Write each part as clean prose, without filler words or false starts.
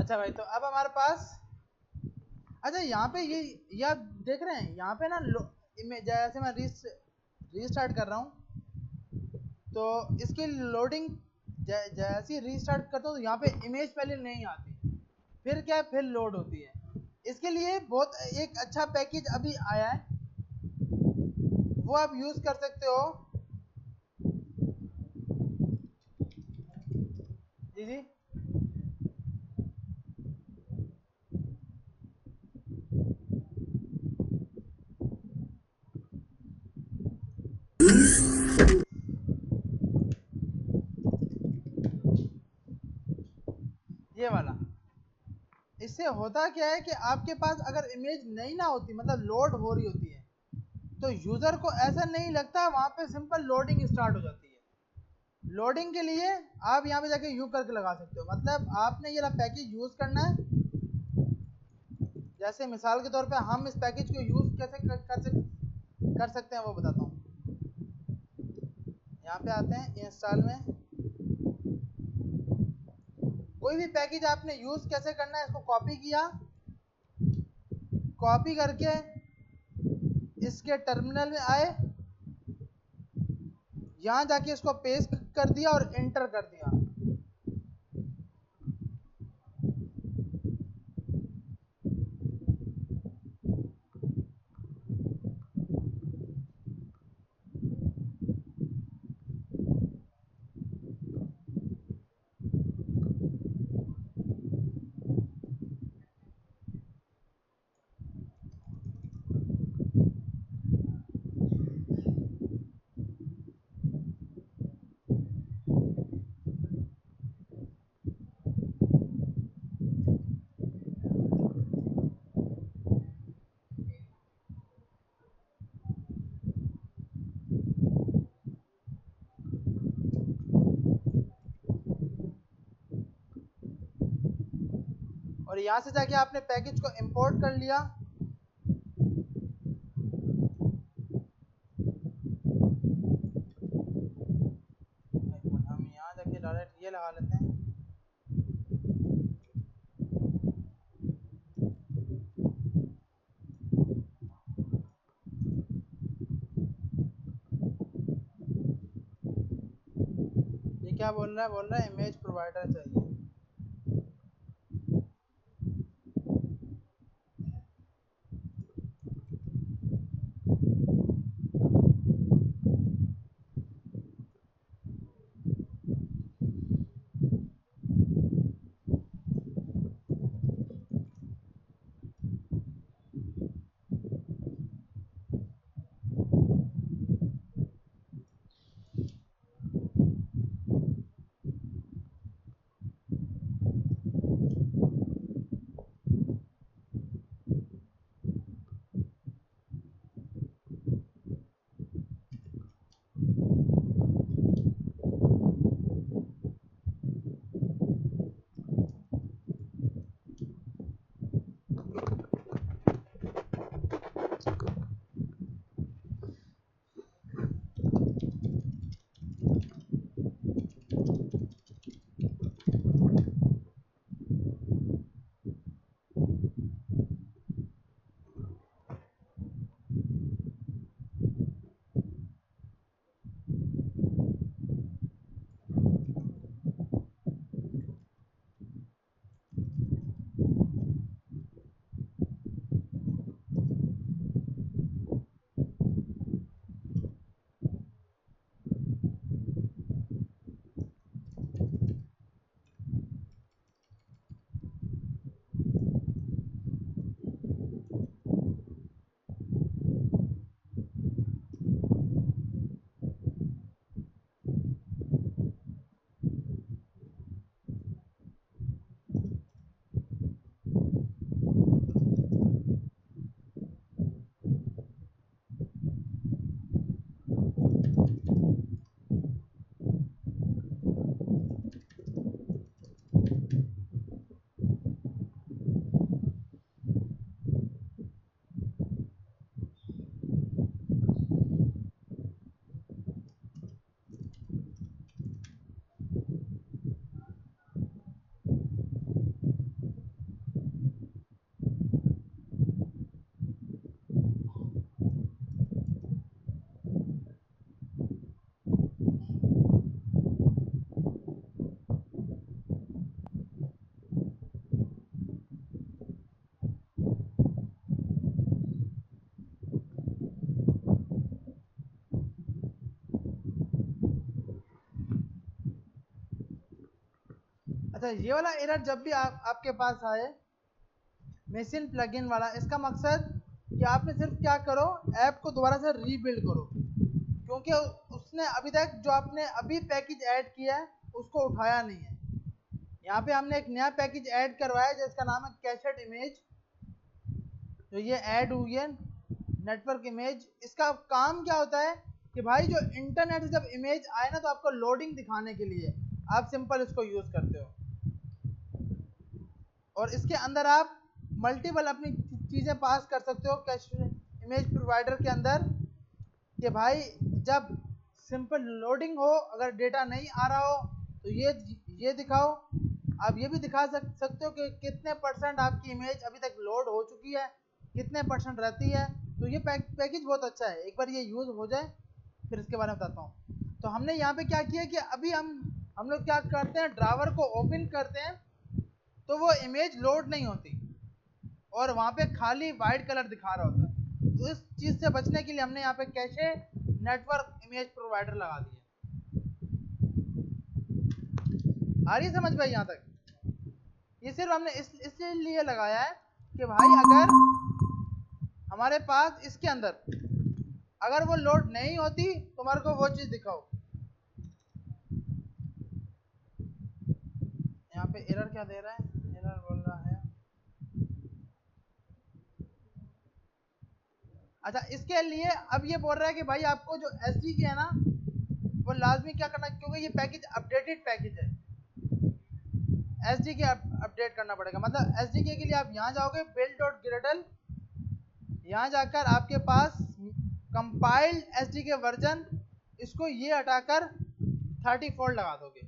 अच्छा भाई, तो अब हमारे पास, अच्छा यहाँ पे ये आप देख रहे हैं यहाँ पे ना इमेज, जैसे मैं रीस्टार्ट कर रहा हूँ तो इसकी लोडिंग जैसे ही रीस्टार्ट करता हूँ तो यहाँ पे इमेज पहले नहीं आती, फिर क्या है, फिर लोड होती है। इसके लिए बहुत एक अच्छा पैकेज अभी आया है, वो आप यूज कर सकते हो। जी जी। ये वाला, इससे होता क्या है कि आपके पास अगर इमेज नहीं ना होती, मतलब लोड हो रही होती है, तो यूजर को ऐसा नहीं लगता, वहां पे सिंपल लोडिंग स्टार्ट हो जाती है। लोडिंग के लिए आप यहाँ पे जाके यू करके लगा सकते हो, मतलब आपने ये पैकेज यूज करना है। जैसे मिसाल के तौर पे हम इस पैकेज को यूज कैसे कर सकते हैं वो बताता हूँ। यहाँ पे आते हैं इंस्टॉल में, कोई भी पैकेज आपने यूज कैसे करना है, इसको कॉपी किया, कॉपी करके इसके टर्मिनल में आए, यहाँ जाके इसको पेस्ट कर दिया और एंटर कर दिया। और यहाँ से जाके आपने पैकेज को इंपोर्ट कर लिया। हम यहाँ जाके डायरेक्ट ये लगा लेते हैं। ये क्या बोल रहा है इमेज प्रोवाइडर चाहिए। अच्छा, ये वाला एरर जब भी आपके पास आए, मशीन प्लगइन वाला, इसका मकसद कि आपने सिर्फ क्या करो, ऐप को दोबारा से रीबिल्ड करो, क्योंकि उसने अभी तक जो आपने अभी पैकेज ऐड किया है उसको उठाया नहीं है। यहाँ पे हमने एक नया पैकेज ऐड करवाया है जिसका नाम है कैशेड इमेज, जो ये ऐड हुई है नेटवर्क इमेज। इसका काम क्या होता है कि भाई जो इंटरनेट से जब इमेज आए ना, तो आपको लोडिंग दिखाने के लिए आप सिंपल इसको यूज करते हो, और इसके अंदर आप मल्टीपल अपनी चीजें पास कर सकते हो कैशेड इमेज प्रोवाइडर के अंदर, कि भाई जब सिंपल लोडिंग हो, अगर डेटा नहीं आ रहा हो तो ये दिखाओ। आप ये भी दिखा सकते हो कि कितने परसेंट आपकी इमेज अभी तक लोड हो चुकी है, कितने परसेंट रहती है। तो ये पैकेज बहुत अच्छा है, एक बार ये यूज हो जाए फिर इसके बारे में बताता हूँ। तो हमने यहाँ पे क्या किया कि अभी हम लोग क्या करते हैं, ड्रावर को ओपन करते हैं तो वो इमेज लोड नहीं होती और वहाँ पे खाली वाइट कलर दिखा रहा होता है। तो इस चीज़ से बचने के लिए हमने यहाँ पे कैशे नेटवर्क इमेज प्रोवाइडर लगा दिया। आ रही समझ भाई यहाँ तक? ये सिर्फ हमने इसलिए लगाया है कि भाई अगर हमारे पास इसके अंदर अगर वो लोड नहीं होती तो हमारे को वो चीज़ दिखाओ। यहाँ पे एरर क्या दे रहा है, एरर बोल रहा है, अच्छा इसके लिए अब ये बोल रहा है कि भाई आपको जो एसडी की है ना, वो लाजमी क्या करना, क्योंकि ये पैकेज अपडेटेड पैकेज है, एसडी के अपडेट करना पड़ेगा। मतलब एसडी के लिए आप यहाँ जाओगे build.gradle, यहाँ जाकर आपके पास कंपाइल्ड एसडी के वर्जन, इसको ये हटाकर 34 लगा दोगे।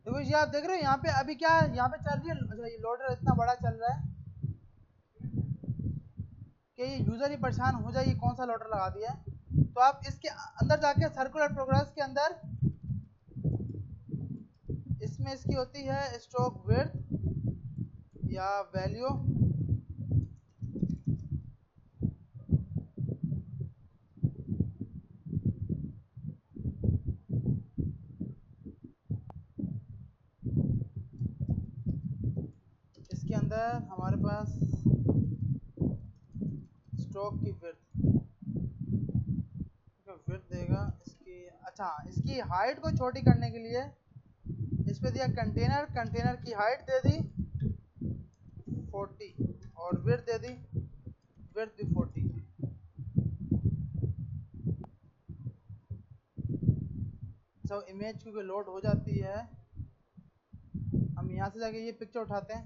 देखो ये आप देख रहे हो यहाँ पे अभी क्या यहाँ पे चल रही है, अच्छा ये लोडर इतना बड़ा चल रहा है कि ये यूजर ही परेशान हो जाए, ये कौन सा लोडर लगा दिया है। तो आप इसके अंदर जाके सर्कुलर प्रोग्रेस के अंदर इसमें इसकी होती है स्ट्रोक विड्थ या वैल्यू, इसके अंदर हमारे पास स्ट्रोक की विड्थ देगा इसकी। अच्छा इसकी हाइट को छोटी करने के लिए इस पे दिया कंटेनर, कंटेनर की हाइट दे दी 40 और विड्थ दे दी, विड्थ भी 40। सब इमेज क्योंकि लोड हो जाती है, हम यहाँ से जाके ये पिक्चर उठाते हैं।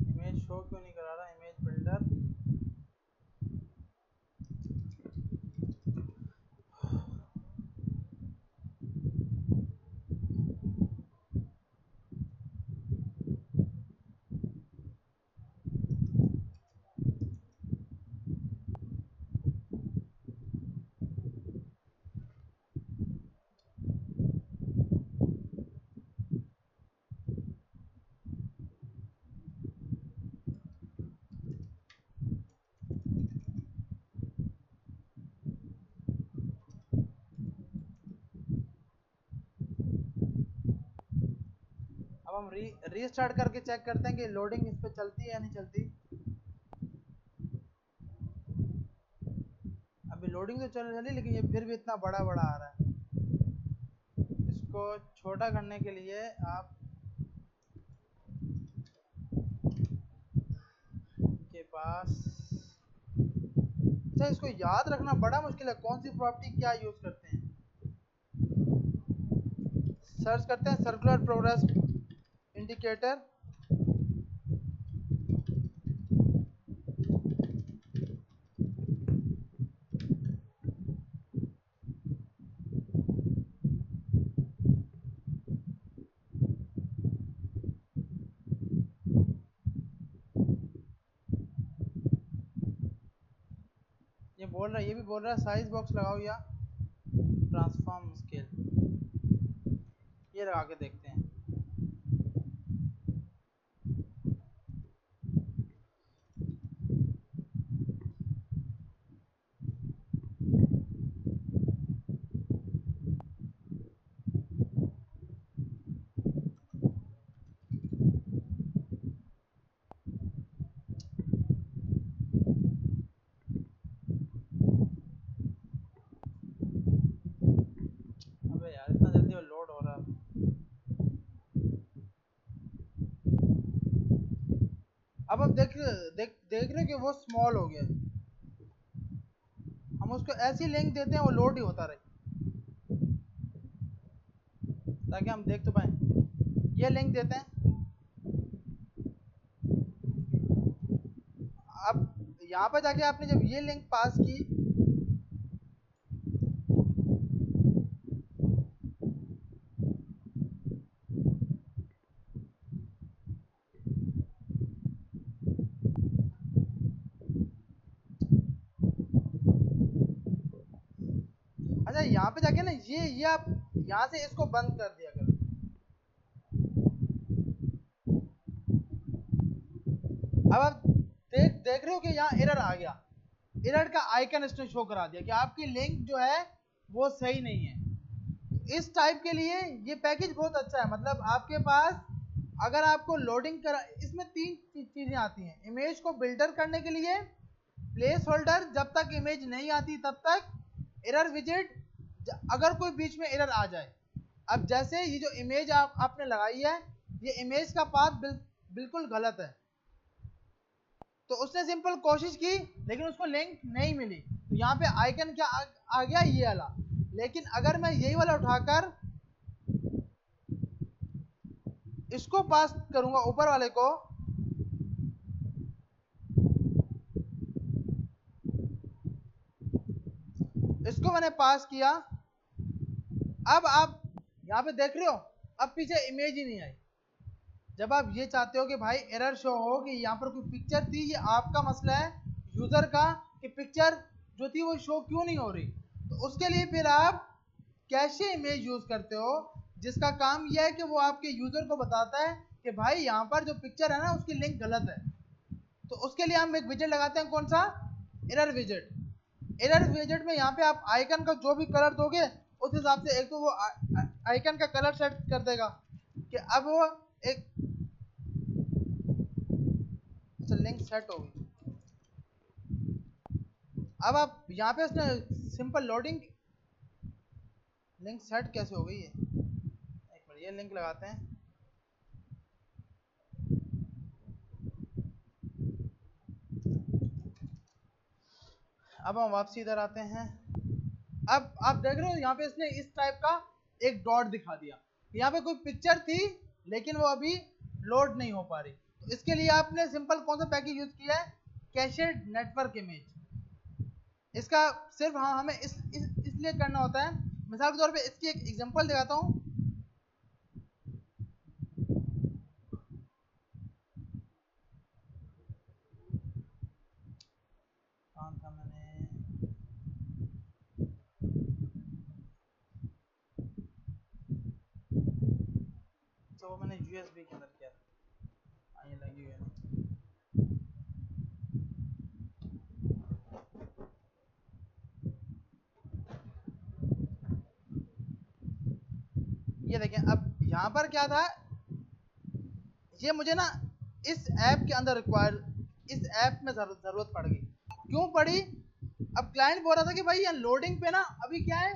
इमेज शो क्यों नहीं करा रहा इमेज बिल्डर? हम रीस्टार्ट करके चेक करते हैं कि लोडिंग इस पे चलती है या नहीं चलती। अभी लोडिंग तो चल रही, लेकिन ये फिर भी इतना बड़ा बड़ा आ रहा है। इसको छोटा करने के लिए आप के पास, अच्छा इसको याद रखना बड़ा मुश्किल है, कौन सी प्रॉपर्टी क्या यूज करते हैं। सर्च करते हैं सर्कुलर प्रोग्रेस इंडिकेटर। ये बोल रहा है, ये भी बोल रहा है साइज बॉक्स लगाओ या ट्रांसफॉर्म स्केल। ये लगा के देखते हैं। अबे यार इतना जल्दी वो लोड हो रहा है। अब देख देख देख रहे हो कि वो स्मॉल हो गया। हम उसको ऐसी लिंक देते हैं वो लोड ही होता रहे, ताकि हम देख तो पाए। ये लिंक देते हैं। अब यहाँ पर जाके आपने जब ये लिंक पास की, अच्छा यहाँ पे जाके ना ये आप यहाँ से इसको बंद कर दिया करें। अब आप देख रहे हो कि यहाँ एरर आ गया, एरर का आइकन इसने शो करा दिया कि आपकी लिंक जो है वो सही नहीं है। इस टाइप के लिए ये पैकेज बहुत अच्छा है। मतलब आपके पास अगर आपको लोडिंग करा, इसमें तीन चीजें आती हैं। इमेज को बिल्डर करने के लिए प्लेस होल्डर, जब तक इमेज नहीं आती तब तक एरर विजेट, अगर कोई बीच में एरर आ जाए। अब जैसे ये जो इमेज आपने लगाई है, ये इमेज का पाथ बिल्कुल गलत है, तो उसने सिंपल कोशिश की लेकिन उसको लिंक नहीं मिली, तो यहाँ पे आइकन क्या आ गया, ये वाला। लेकिन अगर मैं यही वाला उठाकर इसको पास करूंगा ऊपर वाले को, इसको मैंने पास किया। अब आप यहाँ पे देख रहे हो, अब पीछे इमेज ही नहीं आई। जब आप ये चाहते हो कि भाई एरर शो हो कि यहाँ पर कोई पिक्चर थी, ये आपका मसला है यूजर का कि पिक्चर जो थी वो शो क्यों नहीं हो रही, तो उसके लिए फिर आप कैशे इमेज यूज करते हो, जिसका काम यह है कि वो आपके यूजर को बताता है कि भाई यहाँ पर जो पिक्चर है ना उसकी लिंक गलत है। तो उसके लिए हम एक विजेट लगाते हैं, कौन सा, एरर विजेट। एरर विजेट में यहाँ पे आप आइकन का जो भी कलर दोगे उस हिसाब से एक तो वो आइकन का कलर सेट कर देगा कि अब वो एक, अच्छा लिंक सेट हो गई। अब आप यहाँ पे उसने सिंपल लोडिंग, लिंक सेट कैसे हो गई है, एक मिनट ये लिंक लगाते हैं। अब हम वापसी इधर आते हैं। अब आप देख रहे हो यहाँ पे इसने इस टाइप का एक डॉट दिखा दिया, यहाँ पे कोई पिक्चर थी लेकिन वो अभी लोड नहीं हो पा रही। तो इसके लिए आपने सिंपल कौन सा पैकेज यूज किया है, कैशेड नेटवर्क इमेज। इसका सिर्फ हाँ हमें इसलिए करना होता है। मिसाल के तौर पे इसकी एक एग्जांपल दिखाता हूँ। कहाँ था मैंने, तो वो मैंने यूएसबी के अंदर किया था, ये लगी हुई है। ये देखें, अब यहाँ पर क्या था, ये मुझे ना इस ऐप के अंदर इस ऐप में जरूरत पड़ गई। क्यों पड़ी? अब क्लाइंट बोल रहा था कि भाई ये लोडिंग पे ना अभी क्या है,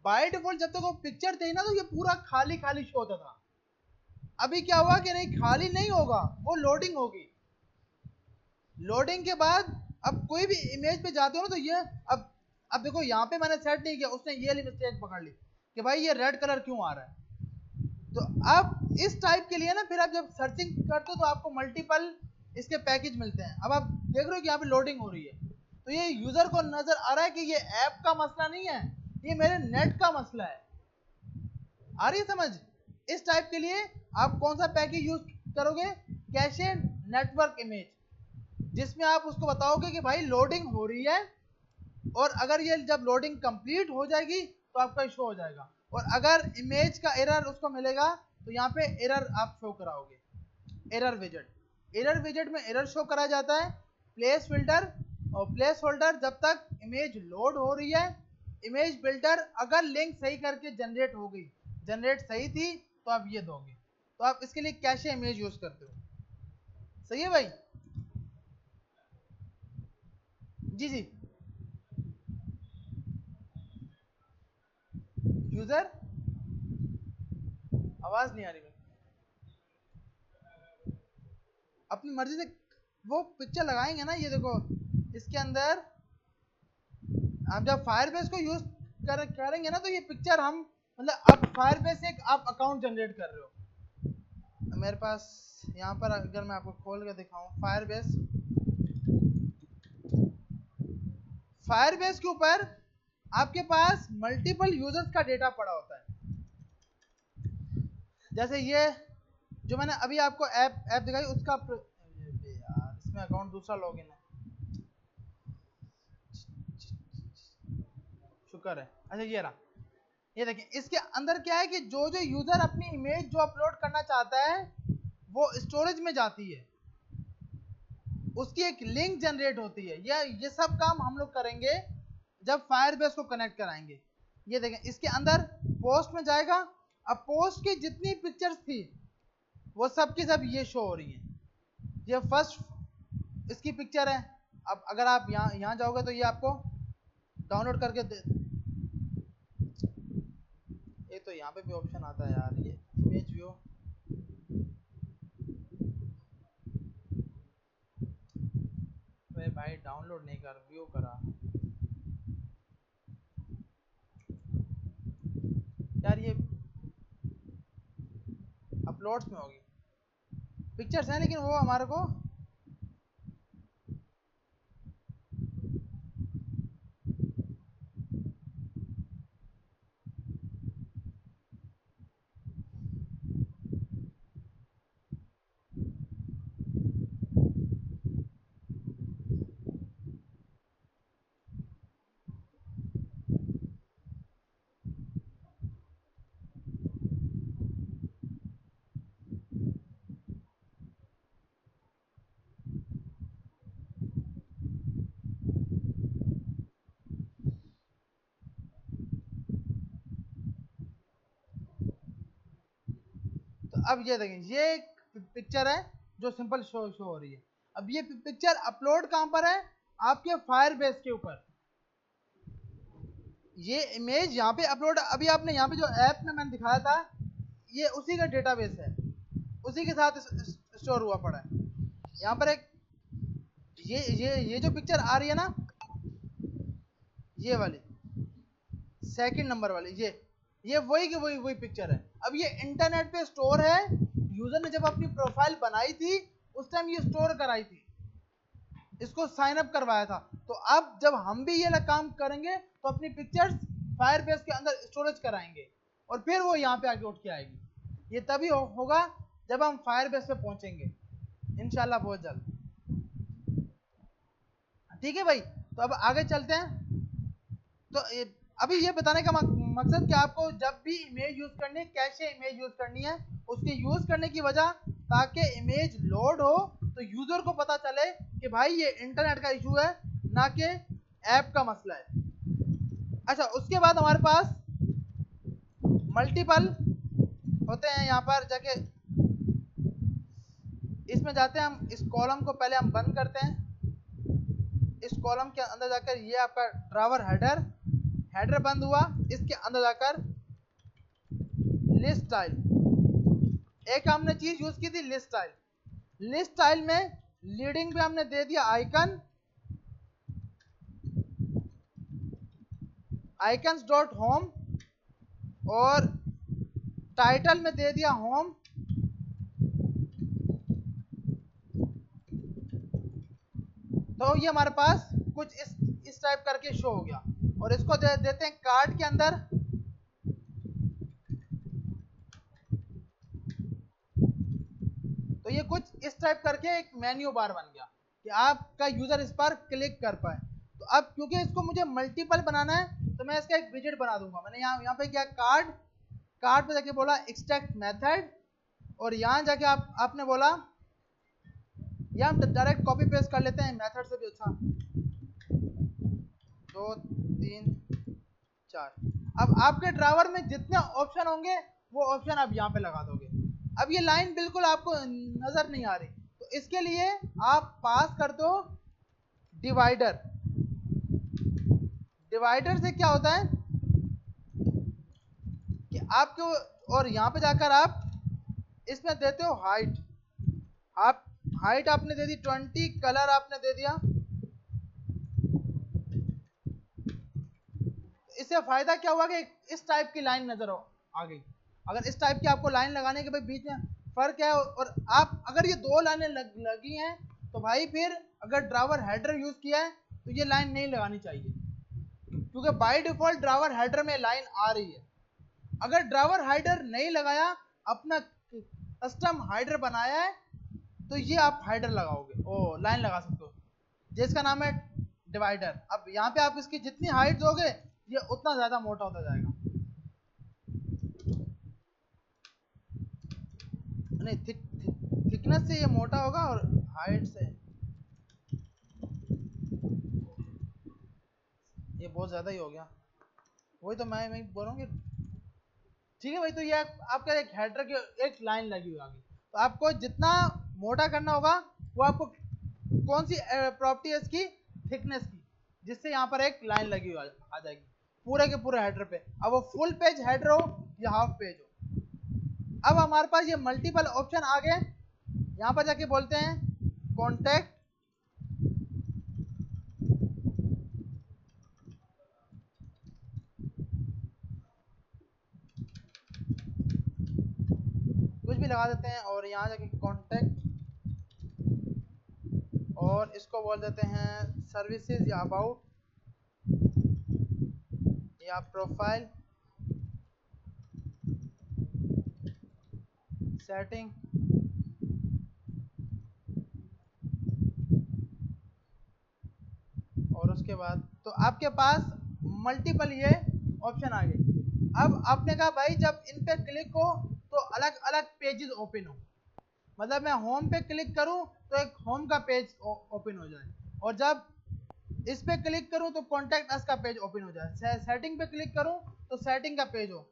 बाय डिफॉल्ट जब तक वो पिक्चर थी ना तो ये पूरा खाली खाली शो होता था। अभी क्या हुआ कि नहीं, खाली नहीं होगा, वो लोडिंग होगी। लोडिंग के बाद अब कोई भी इमेज पे जाते हो ना तो ये अब देखो यहाँ पे मैंने सेट नहीं किया, उसने ये वाली मिस्टेक पकड़ ली कि भाई ये रेड कलर क्यों आ रहा है। तो अब इस टाइप के लिए ना फिर आप जब सर्चिंग करते हो तो आपको मल्टीपल इसके पैकेज मिलते हैं। अब आप देख रहे हो कि यहाँ पे लोडिंग हो रही है, तो ये यूजर को नजर आ रहा है कि ये ऐप का मसला नहीं है, ये मेरे नेट का मसला है। आ रही है समझ? इस टाइप के लिए आप कौन सा पैकेज यूज करोगे? कैशे नेटवर्क इमेज, जिसमें आप उसको बताओगे कि भाई लोडिंग हो रही है, और अगर ये जब लोडिंग कंप्लीट हो जाएगी तो आपका शो हो जाएगा, और अगर इमेज का एरर उसको मिलेगा तो यहाँ पे एरर आप शो कराओगे। एरर विजेट में एरर शो करा जाता है। प्लेस फिल्टर और प्लेस होल्डर, जब तक इमेज लोड हो रही है, इमेज बिल्डर अगर लिंक सही करके जनरेट हो गई, जनरेट सही थी तो आप ये दोगे, तो आप इसके लिए कैशे इमेज यूज करते हो। सही है भाई? जी जी। यूजर आवाज नहीं आ रही भाई। अपनी मर्जी से वो पिक्चर लगाएंगे ना, ये देखो इसके अंदर हम जब फायरबेस को यूज करेंगे ना तो ये पिक्चर हम मतलब अब फायरबेस से एक आप अकाउंट जनरेट कर रहे हो। मेरे पास यहाँ पर अगर मैं आपको खोल के दिखाऊं फायरबेस के ऊपर आपके पास मल्टीपल यूजर्स का डेटा पड़ा होता है। जैसे ये जो मैंने अभी आपको ऐप दिखाई उसका यार इसमें अकाउंट दूसरा लॉगिन है, शुक्र है। अच्छा ये रहा, ये देखिए इसके अंदर क्या है कि जो जो यूजर अपनी इमेज जो अपलोड करना चाहता है वो स्टोरेज में जाती है, उसकी एक लिंक जनरेट होती है। ये सब काम हम लोग करेंगे जब फायरबेस को कनेक्ट कराएंगे। ये देखें इसके अंदर पोस्ट में जाएगा, अब पोस्ट की जितनी पिक्चर्स थी वो सब की सब ये शो हो रही है। ये फर्स्ट इसकी पिक्चर है। अब अगर आप यहाँ जाओगे तो ये आपको डाउनलोड करके ये तो यहाँ पे भी ऑप्शन आता है यार, ये इमेज व्यू। भाई डाउनलोड नहीं कर, व्यू करा यार। ये अपलोड्स में होगी पिक्चर्स हैं, लेकिन वो हमारे को तो अब ये देखें ये एक पिक्चर है जो सिंपल शो हो रही है। अब ये पिक्चर अपलोड कहां पर है? आपके फायरबेस के ऊपर। ये इमेज यहाँ पे अपलोड, अभी आपने यहाँ पे जो ऐप में मैंने दिखाया था ये उसी का डेटाबेस है, उसी के साथ स्टोर हुआ पड़ा है। यहाँ पर एक ये जो पिक्चर आ रही है ना, ये वाली सेकंड नंबर वाली, ये वही की वही पिक्चर है। अब ये इंटरनेट पे स्टोर है, यूजर ने जब अपनी प्रोफाइल बनाई थी उस टाइम ये स्टोर कराई थी, इसको साइन अप करवाया था। तो अब जब हम भी ये काम करेंगे तो अपनी पिक्चर्स फायरबेस के अंदर स्टोरेज कराएंगे और फिर वो यहाँ पे आके उठ के आएगी। ये तभी होगा जब हम फायरबेस पे पहुंचेंगे इंशाल्लाह बहुत जल्द। ठीक है भाई, तो अब आगे चलते हैं। तो अभी ये बताने का मकसद कि आपको जब भी इमेज यूज करनी है कैसे इमेज यूज करनी है, उसके यूज करने की वजह ताकि इमेज लोड हो तो यूजर को पता चले कि भाई ये इंटरनेट का इशू है ना कि ऐप का मसला है। अच्छा उसके बाद हमारे पास मल्टीपल होते हैं यहाँ पर जाके, इसमें जाते हैं हम, इस कॉलम को पहले हम बंद करते हैं। इस कॉलम के अंदर जाकर ये आपका ड्रावर हेडर बंद हुआ। इसके अंदर जाकर लिस्ट स्टाइल, एक हमने चीज यूज की थी लिस्ट स्टाइल। लिस्ट स्टाइल में लीडिंग पे हमने दे दिया आइकन, आइकन्स डॉट होम, और टाइटल में दे दिया होम। तो ये हमारे पास कुछ इस टाइप करके शो हो गया। और इसको देते हैं कार्ड के अंदर। तो ये कुछ इस टाइप करके एक मेन्यू बार बन गया कि आपका यूजर इस पर क्लिक कर पाए। तो अब क्योंकि इसको मुझे मल्टीपल बनाना है तो मैं इसका एक विजेट बना दूंगा। मैंने यहाँ पे क्या, कार्ड पे जाके बोला एक्सट्रैक्ट मेथड, और यहाँ जाके आपने बोला, या हम डायरेक्ट कॉपी पेस्ट कर लेते हैं मेथड से भी अच्छा, 2 3 4। अब आपके ड्रावर में जितने ऑप्शन होंगे वो ऑप्शन आप यहाँ पे लगा दोगे। अब ये लाइन बिल्कुल आपको नजर नहीं आ रही, तो इसके लिए आप पास कर दो डिवाइडर। डिवाइडर से क्या होता है कि आपको, और यहाँ पे जाकर आप इसमें देते हो हाइट। आप हाइट आपने दे दी 20, कलर आपने दे दिया। इससे फायदा क्या हुआ कि इस टाइप की लाइन नजर आ गई। अगर इस टाइप की आपको लाइन लगाने के भाई बीच में फर्क है, और आप अगर ये दो लाइनें लगी हैं तो भाई फिर अगर ड्रावर हेडर यूज किया है तो ये लाइन नहीं लगानी चाहिए, क्योंकि बाय डिफॉल्ट ड्रावर हेडर में लाइन आ रही है। अगर ड्रावर हेडर नहीं लगाया, अपना कस्टम हाइडर बनाया है, तो ये आप हाइडर लगाओगे, ओ लाइन लगा सकते हो जिसका नाम है डिवाइडर। अब यहाँ पे आप इसकी जितनी हाइट दोगे ये उतना ज्यादा मोटा होता जाएगा। नहीं, थिकनेस से ये मोटा होगा और हाइट से ये बहुत ज्यादा ही हो गया। वही तो मैं बोल रहा हूँ कि ठीक है भाई। तो ये आपका एक हेडर की एक लाइन लगी हुई आगे, तो आपको जितना मोटा करना होगा वो आपको कौन सी प्रॉपर्टी है इसकी, थिकनेस की, जिससे यहाँ पर एक लाइन लगी हुई आ जाएगी पूरे के पूरे हेडर पे। अब वो फुल पेज हेडर हो या हाफ पेज हो। अब हमारे पास ये मल्टीपल ऑप्शन आ गए। यहाँ पर जाके बोलते हैं कॉन्टैक्ट, कुछ भी लगा देते हैं, और यहाँ जाके कॉन्टैक्ट, और इसको बोल देते हैं सर्विसेज या अबाउट या प्रोफाइल सेटिंग। और उसके बाद तो आपके पास मल्टीपल ये ऑप्शन आ गए। अब आपने कहा भाई जब इन पे क्लिक हो तो अलग अलग पेजेस ओपन हो, मतलब मैं होम पे क्लिक करूं तो एक होम का पेज ओपन हो जाए, और जब इस पे क्लिक करूं तो कॉन्टैक्ट अस का पेज ओपन हो जाए, सेटिंग पे क्लिक करूं तो सेटिंग का पेज हो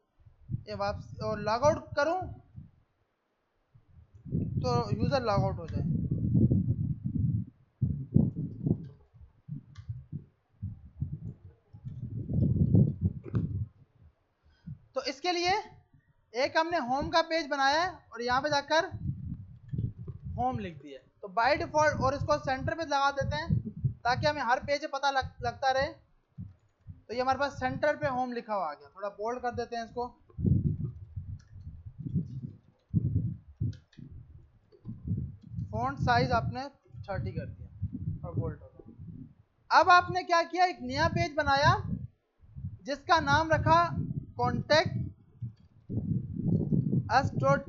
ये वापस, और लॉग आउट करूं तो यूजर लॉग आउट हो जाए। तो इसके लिए एक हमने होम का पेज बनाया है और यहाँ पे जाकर होम लिख दिया, तो बाय डिफॉल्ट, और इसको सेंटर पे लगा देते हैं ताकि हमें हर पेज पता लगता रहे। तो ये हमारे पास सेंटर पे होम लिखा हुआ आ गया। थोड़ा बोल्ड कर देते हैं इसको। फॉन्ट साइज आपने 30 कर दिया और बोल्ड हो गया। अब आपने क्या किया, एक नया पेज बनाया जिसका नाम रखा कॉन्टैक्ट अस डॉट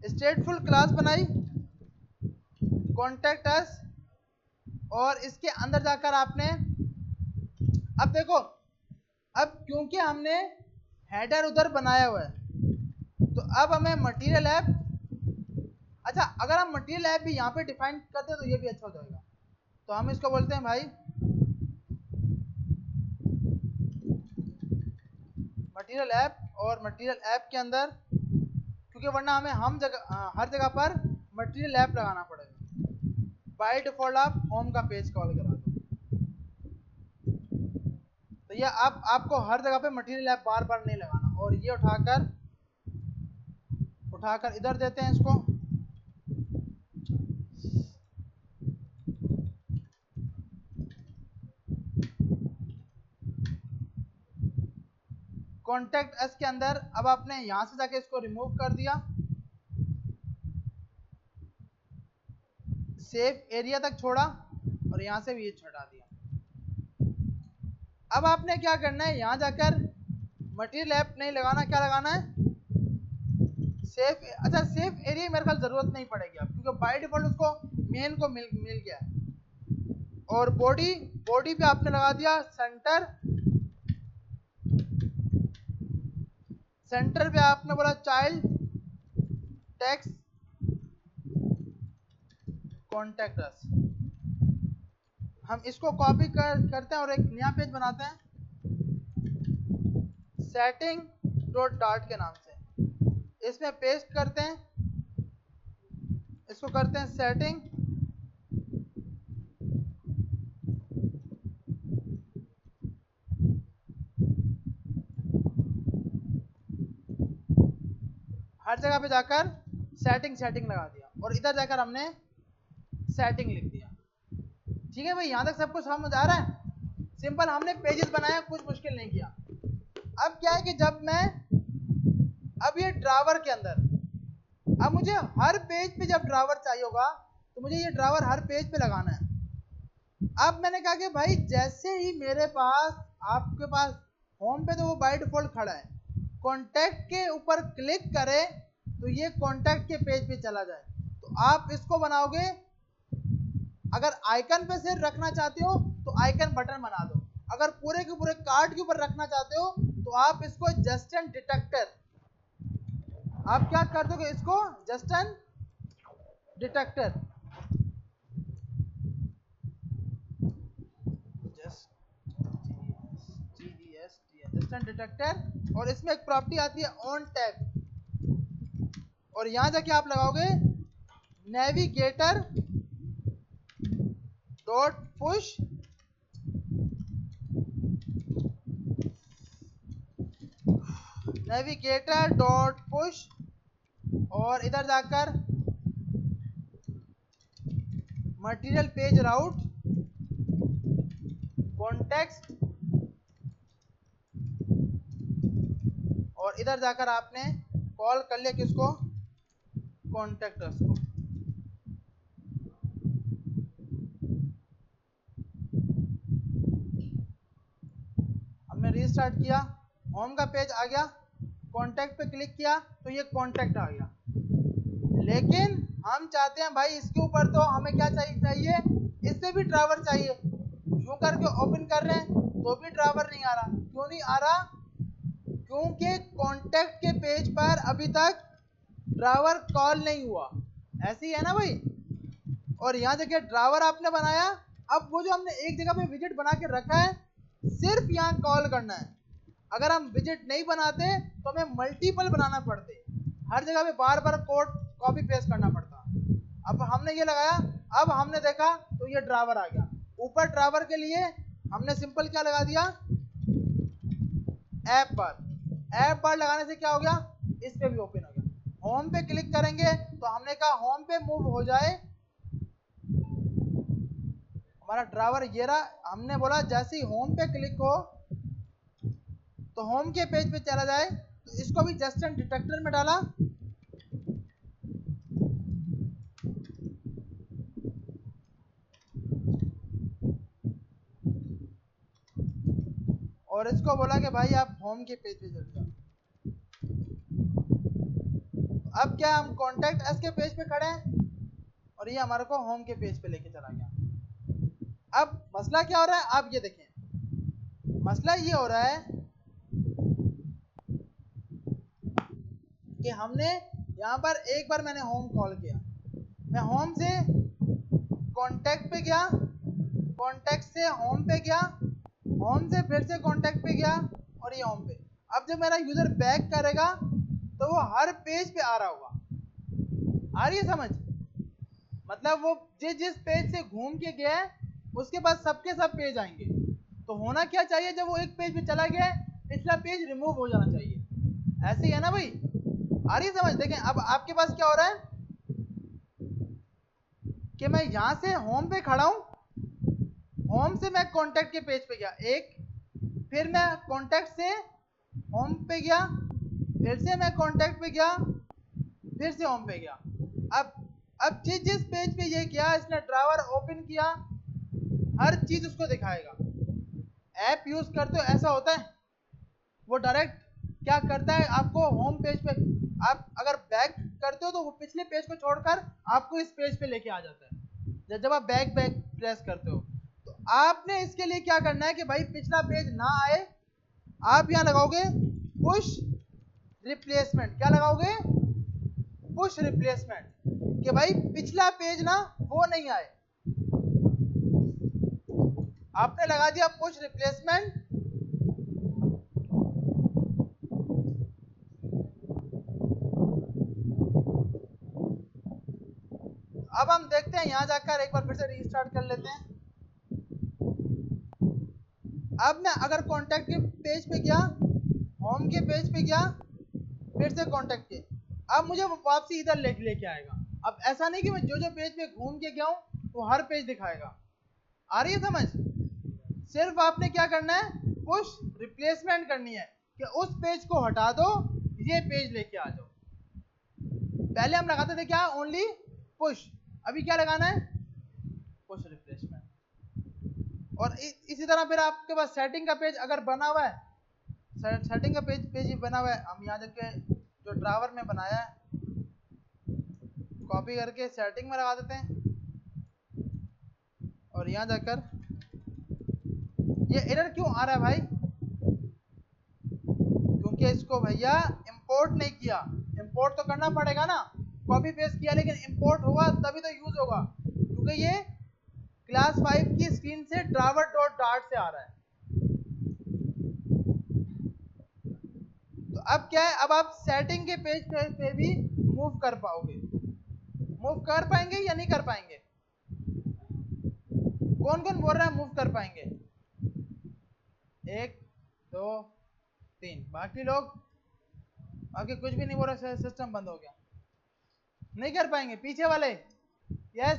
स्टेटफुल क्लास बनाई कॉन्टैक्ट अस, और इसके अंदर जाकर आपने, अब देखो, अब क्योंकि हमने हेडर उधर बनाया हुआ है तो अब हमें मटेरियल ऐप, अच्छा अगर हम मटेरियल ऐप भी यहाँ पे डिफाइन करते हैं तो ये भी अच्छा हो जाएगा। तो हम इसको बोलते हैं भाई मटेरियल ऐप, और मटेरियल ऐप के अंदर क्योंकि क्योंकि वरना हमें हर जगह पर मटेरियल ऐप लगाना पड़ेगा। बाय डिफॉल्ट आप होम का पेज कॉल करा दो। तो ये आपको हर जगह पे मटेरियल ऐप बार बार नहीं लगाना। और ये उठाकर इधर देते हैं इसको। कॉन्टेक्ट एस के अंदर अब आपने यहां से जाके इसको रिमूव कर दिया, सेफ एरिया तक छोड़ा और यहां से भी ये छुटा दिया। अब आपने क्या करना है, यहां जाकर मटेरियल ऐप नहीं लगाना, क्या लगाना है, सेफ। अच्छा, सेफ एरिया मेरे ख्याल जरूरत नहीं पड़ेगी अब, क्योंकि बाय डिफॉल्ट उसको मेन को मिल गया है। और बॉडी पे आपने लगा दिया सेंटर पे आपने बोला चाइल्ड टेक्स्ट कॉन्टेक्ट अस। हम इसको कॉपी करते हैं और एक नया पेज बनाते हैं setting.dart के नाम से। इसमें पेस्ट करते हैं, इसको करते हैं सेटिंग, हर जगह पे जाकर सेटिंग लगा दिया और इधर जाकर हमने सेटिंग लिख दिया। ठीक है भाई, यहां तक सब कुछ समझ आ रहा है? सिंपल, हमने पेजेस बनाया, कुछ मुश्किल नहीं किया। अब क्या है कि जब मैं अब ये ड्रावर के अंदर, अब मुझे हर पेज पे जब ड्रावर चाहिए होगा तो मुझे ये ड्रावर हर पेज पे लगाना है। अब मैंने कहा कि भाई जैसे ही मेरे पास, आपके पास होम पे तो वो बाय डिफॉल्ट खड़ा है, कॉन्टैक्ट के ऊपर क्लिक करें तो ये कॉन्टैक्ट के पेज पे चला जाए। तो आप इसको बनाओगे, अगर आइकन पे सिर्फ रखना चाहते हो तो आइकन बटन बना दो, अगर पूरे के पूरे कार्ड के ऊपर रखना चाहते हो तो आप इसको जस्ट एंड डिटेक्टर, आप क्या कर दोगे, इसको जस्ट एंड डिटेक्टर, डिटेक्टर। और इसमें एक प्रॉपर्टी आती है ऑन टैग, और यहां जाके आप लगाओगे नेविगेटर डॉट पुश और इधर जाकर मटेरियल पेज राउट कॉन्टेक्स्ट, और इधर जाकर आपने कॉल कर लिया किसको, कॉन्टेक्टर्स को। हमने रीस्टार्ट किया, होम का पेज आ गया, कॉन्टेक्ट पे क्लिक किया तो ये कॉन्टेक्ट आ गया। लेकिन हम चाहते हैं भाई इसके ऊपर तो हमें क्या चाहिए, इससे भी ड्रावर चाहिए। यूं करके ओपन कर रहे हैं तो भी ड्रावर नहीं आ रहा। क्यों नहीं आ रहा? क्योंकि कॉन्टेक्ट के पेज पर अभी तक ड्रावर कॉल नहीं हुआ। ऐसे ही है ना भाई। और यहाँ देखिए ड्रावर आपने बनाया, अब वो जो हमने एक जगह पे विजिट बना के रखा है, सिर्फ यहाँ कॉल करना है। अगर हम विजिट नहीं बनाते तो हमें मल्टीपल बनाना पड़ते, हर जगह पे बार बार कोड कॉपी पेस्ट करना पड़ता। अब हमने ये लगाया, अब हमने देखा तो ये ड्रावर आ गया। ऊपर ड्रावर के लिए हमने सिंपल क्या लगा दिया, ऐप बार लगाने से क्या हो गया, इस पे भी ओपन हो गया। होम पे क्लिक करेंगे तो हमने कहा होम पे मूव हो जाए, हमारा ड्रावर ये रहा। हमने बोला जैसे ही होम पे क्लिक हो तो होम के पेज पे चला जाए, तो इसको भी जस्ट एंड डिटेक्टर में डाला, और इसको बोला कि भाई आप होम के पेज पे चल जाओ। अब क्या, हम कॉन्टैक्ट एस के पेज पे खड़े हैं और ये हमारे को होम के पेज पे लेके चला गया। अब मसला क्या हो रहा है, आप ये देखें, मसला ये हो रहा है कि हमने यहाँ पर एक बार मैंने होम कॉल किया, मैं होम से कॉन्टैक्ट पे गया, कॉन्टैक्ट से होम पे गया, होम से फिर से कॉन्टैक्ट पे गया और ये होम पे। अब जब मेरा यूजर बैक करेगा तो वो हर पेज पे आ रहा होगा। आ रही है समझ? मतलब वो जिस पेज से घूम के गया है उसके बाद सबके सब पेज आएंगे। तो होना क्या चाहिए, जब वो एक पेज पे चला गया पिछला पेज रिमूव हो जाना चाहिए। ऐसे ही है ना भाई? आ रही है समझ? देखें अब आपके पास क्या हो रहा है कि मैं यहां से होम पे खड़ा हूं, होम से मैं कॉन्टैक्ट के पेज पे गया एक, फिर मैं कॉन्टैक्ट से होम पे गया, फिर से मैं कॉन्टैक्ट पे गया, फिर से होम पे गया। अब जिस पेज पे ये किया इसने ड्रावर ओपन किया, हर चीज उसको दिखाएगा। ऐप यूज करते हो ऐसा होता है, वो डायरेक्ट क्या करता है आपको होम पेज पे, आप अगर बैक करते हो तो वो पिछले पेज को छोड़कर आपको इस पेज पे लेके आ जाता है जब आप बैक प्रेस करते हो। तो आपने इसके लिए क्या करना है कि भाई पिछला पेज ना आए, आप यहां लगाओगे पुश रिप्लेसमेंट। क्या लगाओगे? पुश रिप्लेसमेंट, कि भाई पिछला पेज ना वो नहीं आए। आपने लगा दिया पुश रिप्लेसमेंट। अब हम देखते हैं, यहां जाकर एक बार फिर से रीस्टार्ट कर लेते हैं। अब मैं अगर कॉन्टैक्ट के पेज पे गया, होम के पेज पे गया, फिर से कॉन्टैक्ट के, अब मुझे वापसी इधर लेके आएगा। अब ऐसा नहीं कि मैं जो पेज पे घूम के गया हूं वो हर पेज दिखाएगा। आ रही है समझ? सिर्फ आपने क्या करना है, पुश रिप्लेसमेंट करनी है कि उस पेज को हटा दो, ये पेज लेके आ जाओ। पहले हम लगाते थे क्या, ओनली पुश, अभी क्या लगाना है, पुश रिप्लेसमेंट। और इसी तरह फिर आपके पास सेटिंग का पेज अगर बना हुआ है, सेटिंग का पेज ही बना हुआ है, हम यहाँ जाके जो ड्रावर में बनाया है कॉपी करके सेटिंग में लगा देते हैं, और यहाँ जाकर ये एरर क्यों आ रहा है भाई, क्योंकि इसको भैया इंपोर्ट नहीं किया। इंपोर्ट तो करना पड़ेगा ना, कॉपी पेस्ट किया लेकिन इंपोर्ट होगा तभी तो यूज होगा, क्योंकि ये क्लास 5 की स्क्रीन से ड्रावर डॉट डार्ट से आ रहा है। तो अब क्या है, अब आप सेटिंग के पेज पे भी मूव कर पाओगे। मूव कर पाएंगे या नहीं कर पाएंगे? कौन कौन बोल रहा है मूव कर पाएंगे? 1 2 3, बाकी लोग? बाकी कुछ भी नहीं बोल रहे, सिस्टम बंद हो गया। नहीं कर पाएंगे पीछे वाले? यस।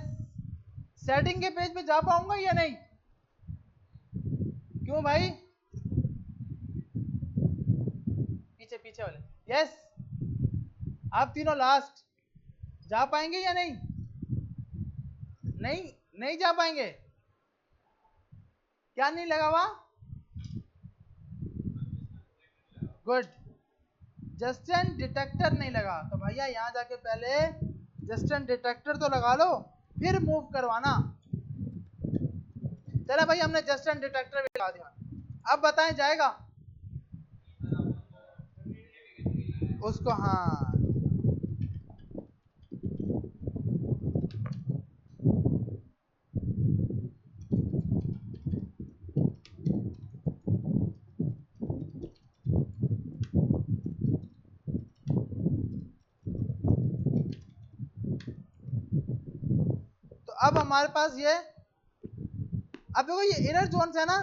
सेटिंग के पेज पे जा पाऊंगा या नहीं? क्यों भाई? पीछे पीछे वाले यस। आप तीनों लास्ट जा पाएंगे या नहीं? नहीं नहीं जा पाएंगे। क्या नहीं लगा हुआ? गुड, जस्टिन डिटेक्टर नहीं लगा। तो भैया यहां जाके पहले जस्टिन डिटेक्टर तो लगा लो, फिर मूव करवाना। चला भाई, हमने जस्टिन डिटेक्टर भी लगा दिया। अब बताएं जाएगा उसको? हाँ, तो अब हमारे पास ये, अब देखो ये एरर जोन है ना,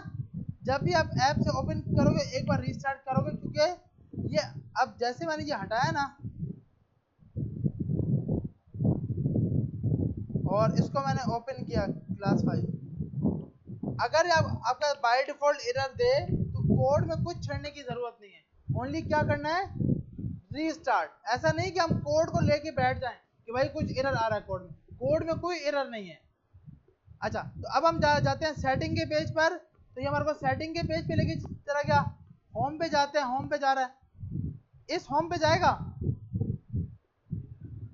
जब भी आप ऐप से ओपन करोगे एक बार रीस्टार्ट करोगे, क्योंकि ये अब जैसे मैंने ये हटाया ना और इसको मैंने ओपन किया क्लास 5, अगर आपका बाय डिफॉल्ट एरर दे तो कोड में कुछ छेड़ने की जरूरत नहीं है, ओनली क्या करना है, रीस्टार्ट। ऐसा नहीं कि हम कोड को लेके बैठ जाएं कि भाई कुछ एरर आ रहा है कोड में, कोड में कोई एरर नहीं है। अच्छा, तो अब हम जाते हैं सेटिंग के पेज पर। तो ये हमारे को सेटिंग के पेज पे लेके चला गया, होम पे जाते हैं, होम पे जा रहा है, इस होम पे जाएगा?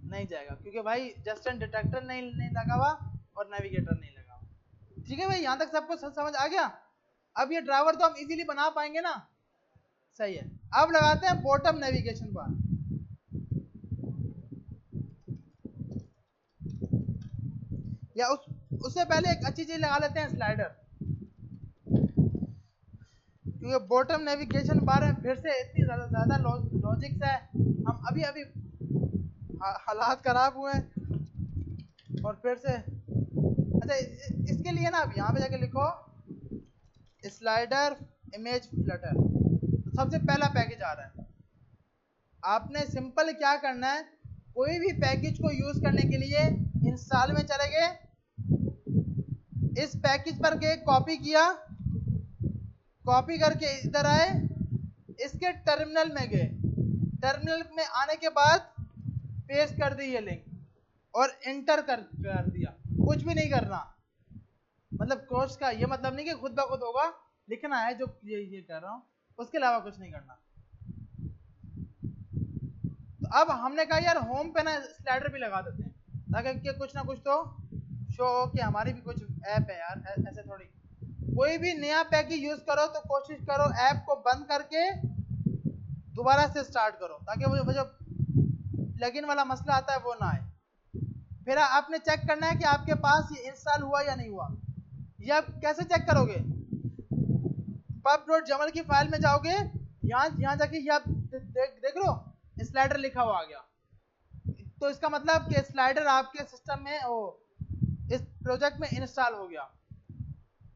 नहीं जाएगा, क्योंकि भाई जस्टिन डिटेक्टर नहीं लगा हुआ और नेविगेटर नहीं लगा हुआ। ठीक है भाई, यहां तक सबको समझ आ गया? अब ये ड्राइवर तो हम इजीली बना पाएंगे ना? सही है। अब लगाते हैं बॉटम नेविगेशन बार, या उससे पहले एक अच्छी चीज लगा लेते हैं, स्लाइडर, क्योंकि बॉटम नेविगेशन बार में फिर से इतनी ज्यादा लॉजिक्स है, हम अभी अभी हालात खराब हुए हैं और फिर से। अच्छा इसके लिए ना आप यहाँ पे जाके लिखो स्लाइडर इमेज फ्लटर, तो सबसे पहला पैकेज आ रहा है। आपने सिंपल क्या करना है, कोई भी पैकेज को यूज करने के लिए इंस्टॉल में चले गए, इस पैकेज पर गए, कॉपी किया, कॉपी करके इधर आए, इसके टर्मिनल में गए, टर्मिनल में आने के बाद पेस्ट कर दी ये लिंक और एंटर कर दिया। कुछ भी नहीं करना, मतलब कोर्स का ये मतलब नहीं कि खुद ब खुद होगा, लिखना है जो ये कर रहा हूँ, उसके अलावा कुछ नहीं करना। तो अब हमने कहा यार होम पे ना स्लाइडर भी लगा देते हैं, ताकि कुछ ना कुछ तो शो हो कि हमारी भी कुछ ऐप है यार। ऐसे थोड़ी कोई भी नया पैकेज यूज करो तो कोशिश करो ऐप को बंद करके दोबारा से स्टार्ट करो, ताकि वो जो प्लगइन वाला मसला आता है वो ना आए। फिर आपने चेक करना है कि आपके पास ये इंस्टॉल हुआ या नहीं हुआ। ये आप कैसे चेक करोगे, pub.yaml की फाइल में जाओगे, यहाँ जाके ये आप देख लो स्लाइडर लिखा हुआ आ गया, तो इसका मतलब कि स्लाइडर आपके सिस्टम में इस प्रोजेक्ट में इंस्टॉल हो गया।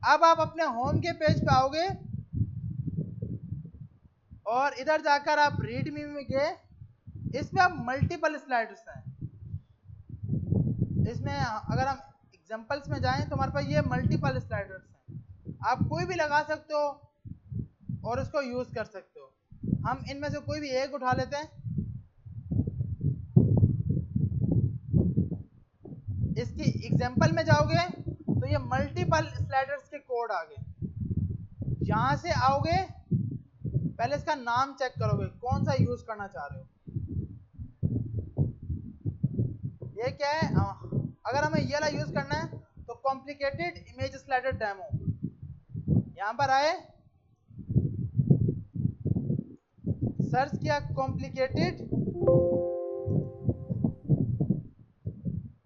अब आप अपने होम के पेज पे आओगे और इधर जाकर आप रीडमी में गए, इसमें अब मल्टीपल स्लाइडर्स हैं। इसमें अगर हम एग्जांपल्स में जाएं तो हमारे पास ये मल्टीपल स्लाइडर्स हैं, आप कोई भी लगा सकते हो और उसको यूज कर सकते हो। हम इनमें से कोई भी एक उठा लेते हैं, इसकी एग्जांपल में जाओगे तो ये मल्टीपल स्लाइडर्स के कोड आ गए। यहां से आओगे, पहले इसका नाम चेक करोगे कौन सा यूज करना चाह रहे हो। ये क्या है, अगर हमें ये वाला यूज करना है तो कॉम्प्लिकेटेड इमेज स्लाइडर डेमो, यहां पर आए, सर्च किया कॉम्प्लिकेटेड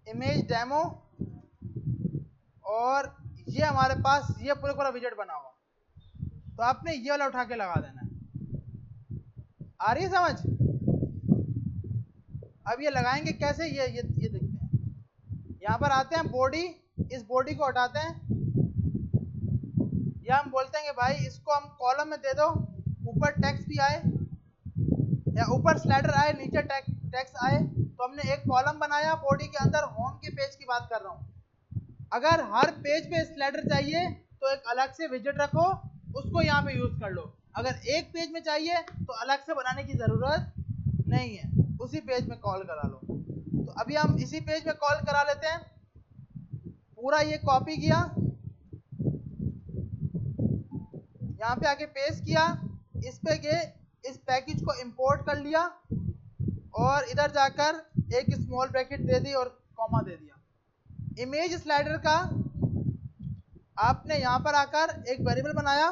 इमेज डेमो, और ये हमारे पास ये पूरा विजेट बना हुआ, तो आपने ये वाला उठा के लगा देना है। आ रही है समझ? अब ये लगाएंगे कैसे, ये देखते हैं। यहाँ पर आते हैं बॉडी, इस बॉडी को हटाते हैं, या हम बोलते हैं कि भाई इसको हम कॉलम में दे दो, ऊपर टेक्स्ट भी आए या ऊपर स्लाइडर आए, नीचे टेक्स्ट आए। तो हमने एक कॉलम बनाया बॉडी के अंदर, होम के पेज की बात कर रहा हूँ। अगर हर पेज पे स्लाइडर चाहिए तो एक अलग से विजेट रखो, उसको यहाँ पे यूज कर लो। अगर एक पेज में चाहिए तो अलग से बनाने की जरूरत नहीं है, उसी पेज में कॉल करा लो। तो अभी हम इसी पेज में कॉल करा लेते हैं। पूरा ये कॉपी किया, यहाँ पे आके पेस्ट किया, इस पे गए, इस पैकेज को इंपोर्ट कर लिया और इधर जाकर एक स्मॉल ब्रैकेट दे दी और कॉमा दे दिया। इमेज स्लाइडर का आपने यहाँ पर आकर एक वेरिएबल बनाया,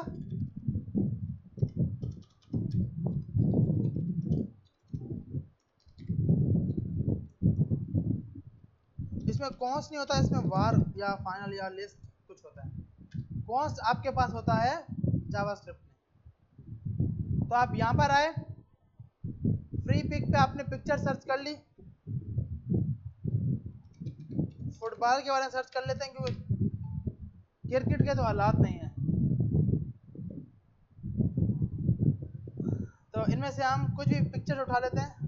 इसमें कॉन्स्ट नहीं होता, इसमें वार या फाइनल या लिस्ट कुछ होता है। कॉन्स्ट आपके पास होता है जावास्क्रिप्ट में। तो आप यहाँ पर आए, फ्री पिक पे आपने पिक्चर सर्च कर ली, फुटबॉल के बारे में सर्च कर लेते हैं क्योंकि क्रिकेट के तो हालात नहीं है। तो इनमें से हम कुछ भी पिक्चर उठा लेते हैं।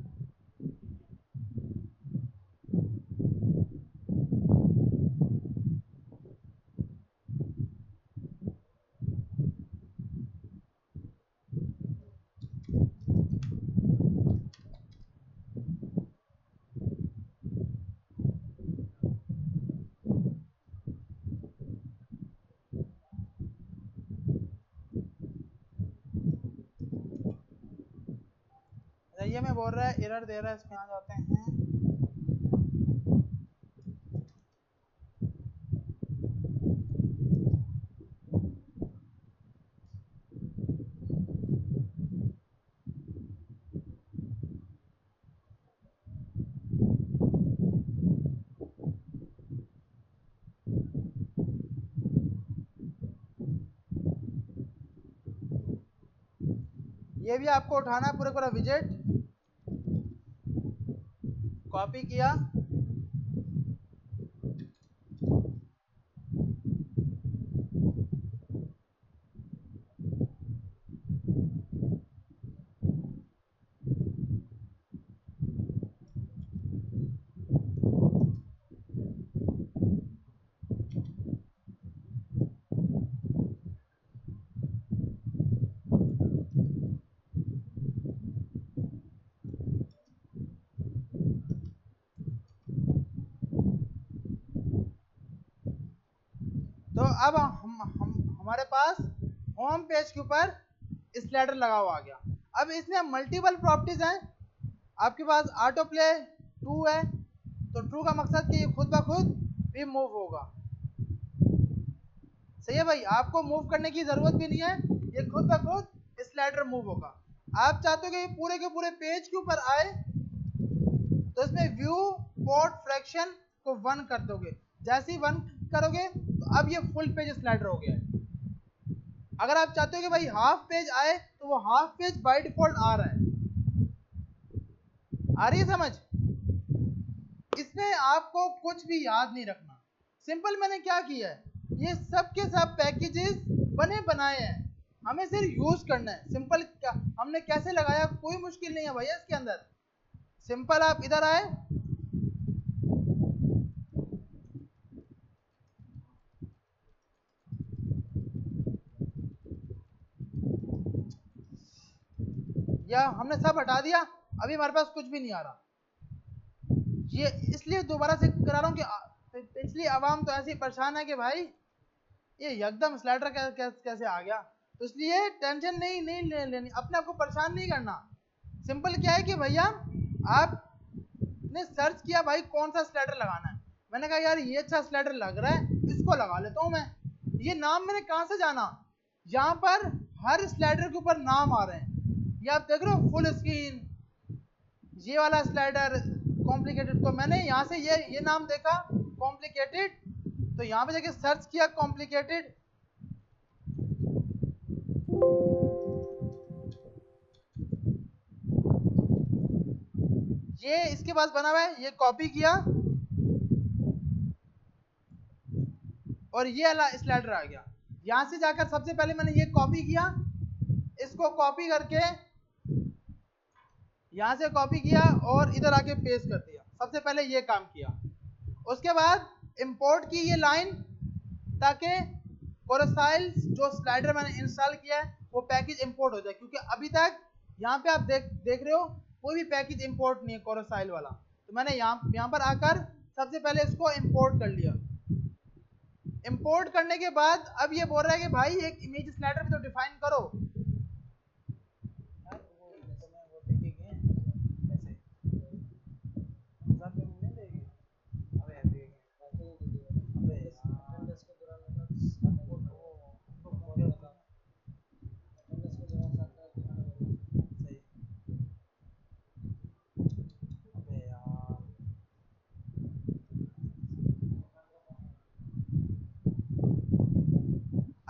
ये में बोल रहा है एरर दे रहा है, इसमें आ जाते हैं। ये भी आपको उठाना है पूरा विजेट, कॉपी किया, तो अब हमारे पास होम पेज के ऊपर स्लाइडर लगा हुआ आ गया। अब इसमें मल्टीपल प्रॉपर्टीज हैं। आपके पास ऑटो प्ले ट्रू है, तो ट्रू का मकसद कि ये खुद ब खुद भी मूव होगा। सही है भाई, आपको मूव करने की जरूरत भी नहीं है, ये खुद ब खुद स्लाइडर मूव होगा। आप चाहते हो कि पूरे के पूरे पेज के ऊपर आए, तो इसमें व्यू पोर्ट फ्रैक्शन को 1 कर दोगे। जैसे ही 1 करोगे तो अब ये फुल पेज स्लाइडर हो गया है। अगर आप चाहते हो कि भाई हाफ पेज आए, तो वो हाफ पेज बाय डिफॉल्ट आ रहा है। आ रही है समझ? इसमें आपको कुछ भी याद नहीं रखना। सिंपल मैंने क्या किया है, ये सब के सब पैकेजेस बने बनाए हैं, हमें सिर्फ यूज करना है। सिंपल क्या हमने कैसे लगाया, कोई मुश्किल नहीं है भैया इसके अंदर। सिंपल आप इधर आए, या हमने सब हटा दिया, अभी हमारे पास कुछ भी नहीं आ रहा। ये इसलिए दोबारा से करा रहा हूँ कि पिछली आवाम तो ऐसी परेशान है कि भाई ये एकदम स्लाइडर कैसे आ गया। तो इसलिए टेंशन नहीं लेनी, अपने आप को परेशान नहीं करना। सिंपल क्या है कि भैया आपने सर्च किया भाई कौन सा स्लाइडर लगाना है, मैंने कहा यार ये अच्छा स्लाइडर लग रहा है, इसको लगा लेता हूँ मैं। ये नाम मैंने कहाँ से जाना, यहाँ पर हर स्लाइडर के ऊपर नाम आ रहे हैं। ये आप देख रहे हो फुल स्क्रीन, ये वाला स्लाइडर कॉम्प्लिकेटेड, तो मैंने यहाँ से ये नाम देखा कॉम्प्लिकेटेड, तो यहाँ पे जाके सर्च किया कॉम्प्लिकेटेड। ये इसके पास बना हुआ है, ये कॉपी किया और ये वाला स्लाइडर आ गया। यहाँ से जाकर सबसे पहले मैंने ये कॉपी किया, इसको कॉपी करके यहाँ से कॉपी किया और इधर आके पेस्ट कर दिया। सबसे पहले ये काम किया, उसके बाद इंपोर्ट की ये लाइन, ताकि कोरोसाइल जो स्लाइडर मैंने इंस्टॉल किया है वो पैकेज इंपोर्ट हो जाए, क्योंकि अभी तक यहाँ पे आप देख रहे हो कोई भी पैकेज इंपोर्ट नहीं है कोरोसाइल वाला। तो मैंने यहाँ पर आकर सबसे पहले इसको इंपोर्ट कर लिया। इंपोर्ट करने के बाद अब ये बोल रहा है कि भाई एक इमेज स्लाइडर भी तो डिफाइन करो।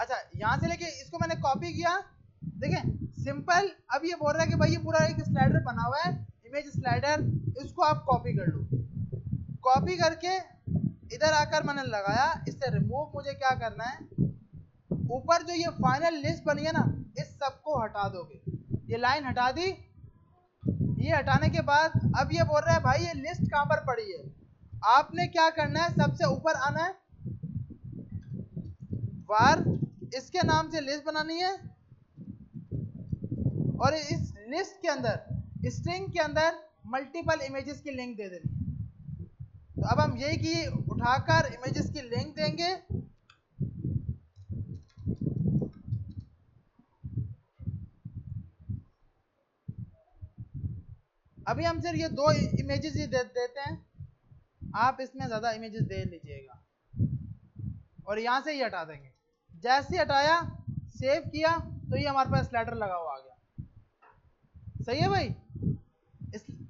अच्छा, यहाँ से लेके इसको मैंने कॉपी किया, देखें सिंपल। अब ये बोल रहा है कि भाई ये पूरा एक स्लाइडर बना हुआ है, इमेज स्लाइडर, इसको आप कॉपी कर लो। कॉपी करके इधर आकर मैंने लगाया, इससे रिमूव मुझे क्या करना है, ऊपर जो ये फाइनल लिस्ट बनी है ना, इस सबको हटा दोगे। ये लाइन हटा दी, ये हटाने के बाद अब ये बोल रहा है भाई ये लिस्ट कहाँ पर पड़ी है। आपने क्या करना है, सबसे ऊपर आना है, वार इसके नाम से लिस्ट बनानी है, और इस लिस्ट के अंदर स्ट्रिंग के अंदर मल्टीपल इमेजेस की लिंक दे देनी है। तो अब हम यही की उठाकर इमेजेस की लिंक देंगे। अभी हम सिर्फ ये 2 इमेजेस ही देते हैं, आप इसमें ज्यादा इमेजेस दे लीजिएगा, और यहां से ही हटा देंगे। जैसे ही हटाया, सेव किया, तो ये हमारे पास स्लाइडर लगा हुआ आ गया। सही है भाई?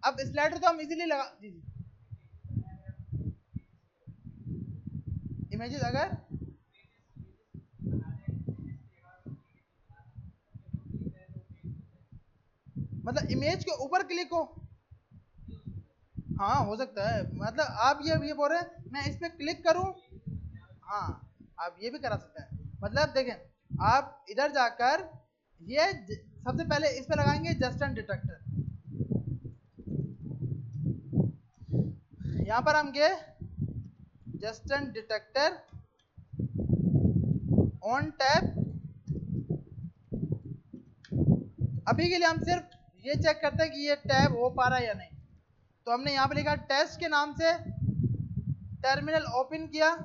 अब स्लाइडर तो हम इजीली लगा, जी जी, इमेजेस अगर मतलब इमेज के ऊपर क्लिक हो, हाँ हो सकता है, मतलब आप ये बोल रहे हैं मैं इस पे क्लिक करूं। हाँ आप ये भी करा सकते हैं, मतलब देखें आप इधर जाकर ये सबसे पहले इस पे लगाएंगे जस्टन डिटेक्टर। यहाँ पर हम गए जस्टन डिटेक्टर ऑन टैब। अभी के लिए हम सिर्फ ये चेक करते हैं कि ये टैब हो पा रहा है या नहीं। तो हमने यहाँ पे लिखा टेस्ट के नाम से, टर्मिनल ओपन किया।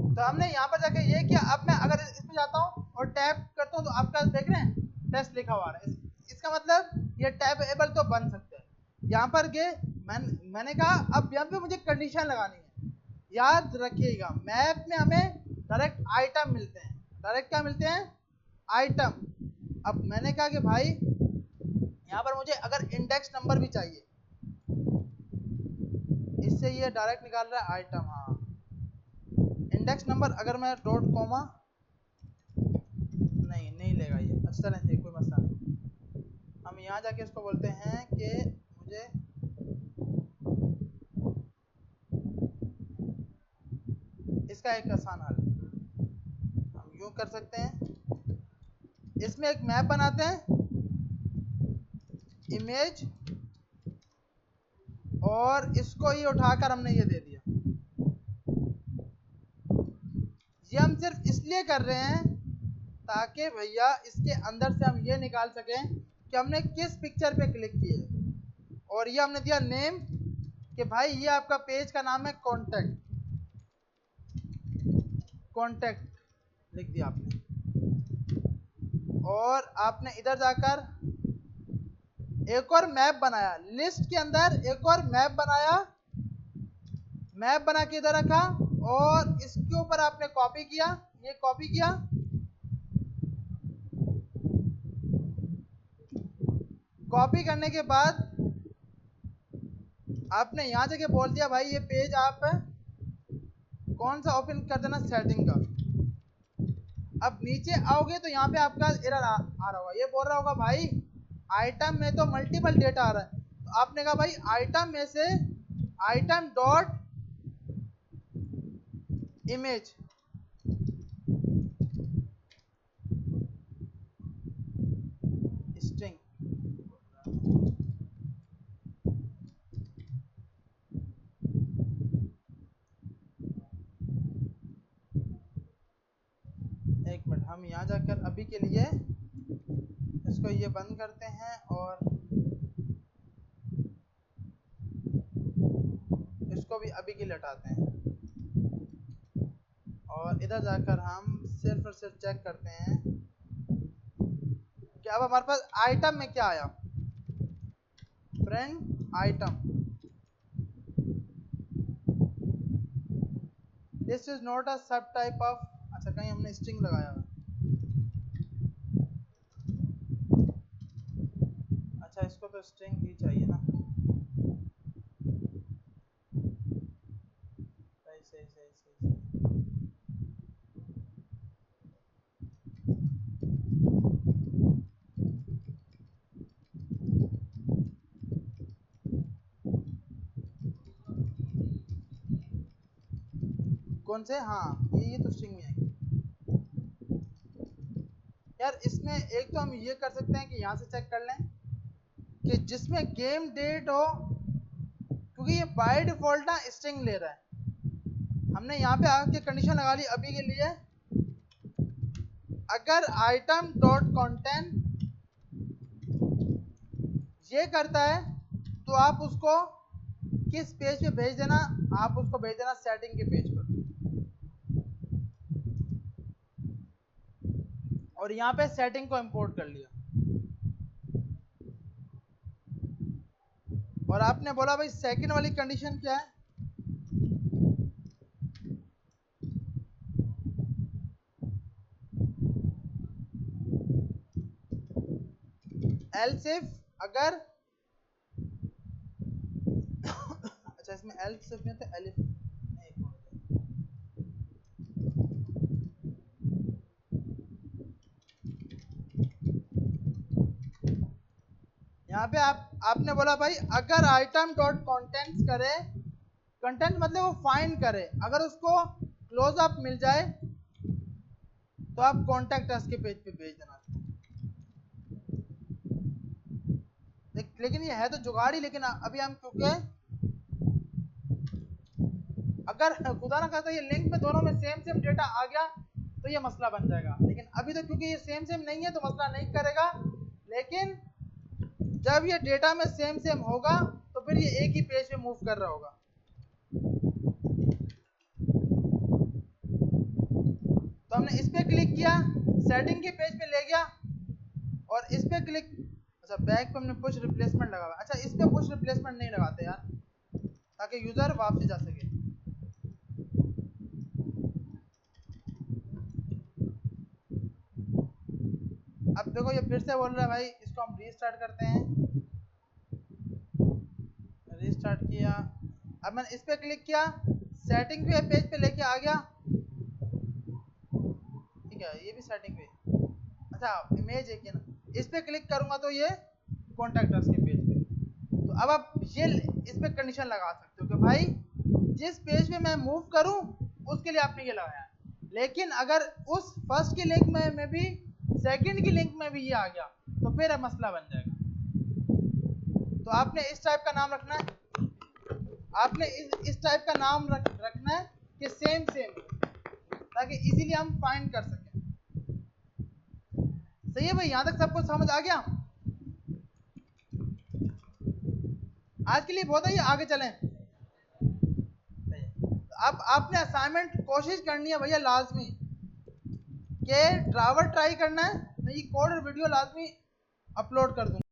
तो हमने यहाँ पर जाके ये किया। अब मैं अगर इस पे जाता हूँ और टैप करता हूँ तो आपका देख रहे हैं टेस्ट लिखा हुआ है। इसका मतलब ये टैब एबल तो बन सकते हैं। यहाँ पर गए, मैंने कहा अब यहाँ पे मुझे कंडीशन लगानी है। याद रखिएगा मैप में हमें डायरेक्ट आइटम मिलते हैं। डायरेक्ट क्या मिलते हैं? आइटम। अब मैंने कहा कि भाई यहाँ पर मुझे अगर इंडेक्स नंबर भी चाहिए, इससे ये डायरेक्ट निकाल रहा है आइटम। हाँ इंडेक्स नंबर अगर मैं डॉट कॉमा, नहीं लेगा ये। अच्छा चलें कोई मसला नहीं। हम यहाँ जाके इसको बोलते हैं कि मुझे इसका एक आसान हल हम यूँ कर सकते हैं। इसमें एक मैप बनाते हैं, इमेज, और इसको ये उठाकर हमने ये दे दिया। ये हम सिर्फ इसलिए कर रहे हैं ताकि भैया इसके अंदर से हम ये निकाल सकें कि हमने किस पिक्चर पे क्लिक किया है। और ये हमने दिया नेम कि भाई ये आपका पेज का नाम है कॉन्टैक्ट। कॉन्टैक्ट लिख दिया आपने। और आपने इधर जाकर एक और मैप बनाया, लिस्ट के अंदर एक और मैप बनाया। मैप बना के इधर रखा और इसके ऊपर आपने कॉपी किया, ये कॉपी किया। कॉपी करने के बाद आपने यहां जाके बोल दिया भाई ये पेज आप कौन सा ओपन कर देना, सेटिंग का। अब नीचे आओगे तो यहाँ पे आपका एरर आ रहा होगा, ये बोल रहा होगा भाई आइटम में तो मल्टीपल डेटा आ रहा है। तो आपने कहा भाई आइटम में से आइटम डॉट इमेज, स्ट्रिंग। एक मिनट, हम यहाँ जाकर अभी के लिए इसको ये बंद करते हैं और इसको भी अभी के लिए हटाते हैं। और इधर जाकर हम सिर्फ और सिर्फ चेक करते हैं कि अब हमारे पास आइटम में क्या आया। Friend item, this is not a सब टाइप ऑफ। अच्छा कहीं हमने स्ट्रिंग लगाया हुआ। अच्छा इसको तो स्ट्रिंग ही चाहिए ना। सही सही सही सही सही। कौन से? हाँ ये तो स्ट्रिंग में है यार। इसमें एक तो हम ये कर सकते हैं कि यहाँ से चेक कर लें कि जिसमें गेम डेट हो, क्योंकि ये बाय डिफॉल्ट ना स्ट्रिंग ले रहा है। हमने यहाँ पे आके कंडीशन लगा ली अभी के लिए, अगर आइटम डॉट कंटेंट ये करता है तो आप उसको किस पेज पे भेज देना, आप उसको भेज देना सेटिंग के पेज पर। और यहाँ पे सेटिंग को इंपोर्ट कर लिया। और आपने बोला भाई सेकंड वाली कंडीशन क्या है? एल्स इफ अगर अच्छा इसमें एल्स इफ में तो एलिफ नहीं, पे आपने बोला भाई अगर आइटम डॉट कंटेंट्स करे, कंटेंट मतलब वो फाइंड करे, अगर उसको क्लोज अप मिल जाए तो आप कॉन्टैक्ट अस के पेज पे भेज देना। लेकिन ये है तो जुगाड़ी, लेकिन अभी हम क्योंकि अगर खुदा ना कहता ये लिंक में दोनों में सेम डेटा आ गया तो ये मसला बन जाएगा, लेकिन अभी तो क्योंकि ये सेम नहीं है तो मसला नहीं करेगा। लेकिन जब ये डेटा में सेम होगा तो फिर ये एक ही पेज पे मूव कर रहा होगा। तो हमने इस पे क्लिक किया, सेटिंग के पेज पे ले गया, और इस पे क्लिक, अच्छा बैक पे हमने पुश रिप्लेसमेंट लगा हुआ। अच्छा इस पे पुश रिप्लेसमेंट नहीं लगाते यार, ताकि यूजर वापस जा सके। अब देखो ये फिर से बोल रहा है भाई, इसको हम रीस्टार्ट करते हैं। रीस्टार्ट किया, अब मैंने इस पे क्लिक किया, सेटिंग पे पेज पे लेके आ गया। ठीक है, ये भी सेटिंग पे, अच्छा इमेज है क्या ना, इस पे क्लिक करूंगा तो ये कॉन्टैक्ट के पेज पे। तो अब आप ये इस पे कंडीशन लगा सकते हो कि भाई जिस पेज पे मैं मूव करूं उसके लिए आपने ये लगाया है, लेकिन अगर उस फर्स्ट की लिंक में भी सेकंड की लिंक में भी ये आ गया तो फिर अब मसला बन जाएगा। तो आपने इस टाइप का नाम रखना है, आपने इस टाइप का नाम रखना है कि सेम ताकि इजीली हम फाइंड कर सकें। सही है भाई, यहां तक सबको समझ आ गया? आज के लिए बहुत है, ये आगे चलें। अब आपने असाइनमेंट कोशिश करनी है भैया लाजमी कि ड्राइवर ट्राई करना है, मैं ये कोड और वीडियो लाजमी अपलोड कर दूंगा।